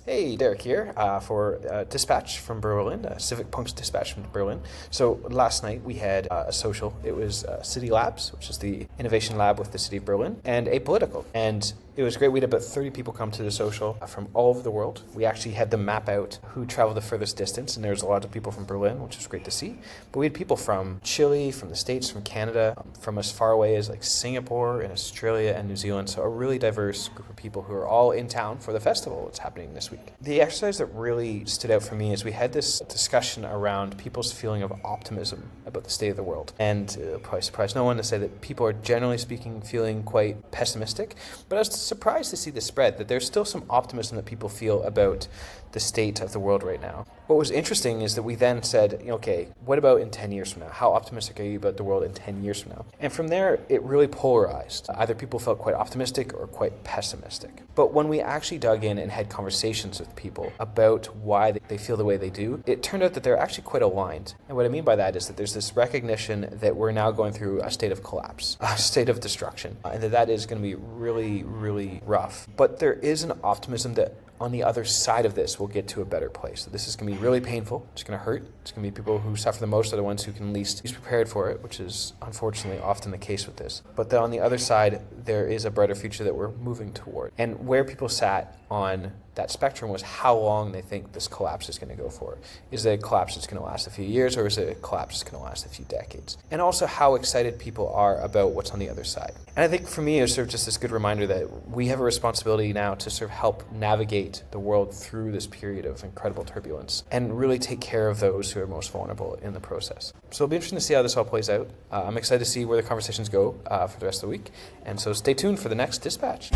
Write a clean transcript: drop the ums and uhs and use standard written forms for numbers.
Hey, Derek here for Dispatch from Berlin, Civic Punk's Dispatch from Berlin. So last night we had a social. It was City Labs, which is the innovation lab with the City of Berlin, and Apolitical. And it was great. We had about 30 people come to the social from all over the world. We actually had them map out who traveled the furthest distance, and there was a lot of people from Berlin, which was great to see. But we had people from Chile, from the States, from Canada, from as far away as like Singapore and Australia and New Zealand. So a really diverse group of people who are all in town for the festival that's happening this week. The exercise that really stood out for me is we had this discussion around people's feeling of optimism about the state of the world. And probably surprised no one to say that people are generally speaking feeling quite pessimistic, but I was surprised to see the spread, that there's still some optimism that people feel about the state of the world right now. What was interesting is that we then said, okay, what about in 10 years from now? How optimistic are you about the world in 10 years from now? And from there, it really polarized. Either people felt quite optimistic or quite pessimistic. But when we actually dug in and had conversations with people about why they feel the way they do, it turned out that they're actually quite aligned. And what I mean by that is that there's this recognition that we're now going through a state of collapse, a state of destruction, and that is going to be really, really rough. But there is an optimism that on the other side of this, we'll get to a better place. So this is going to be really painful. It's going to hurt. It's going to be people who suffer the most are the ones who can least be prepared for it, which is unfortunately often the case with this. But then on the other side, there is a brighter future that we're moving toward. And where people sat on that spectrum was how long they think this collapse is going to go for. Is it a collapse that's going to last a few years, or is it a collapse that's going to last a few decades? And also how excited people are about what's on the other side. And I think for me, it's sort of just this good reminder that we have a responsibility now to sort of help navigate the world through this period of incredible turbulence and really take care of those who are most vulnerable in the process. So it'll be interesting to see how this all plays out. I'm excited to see where the conversations go for the rest of the week. And so stay tuned for the next Dispatch.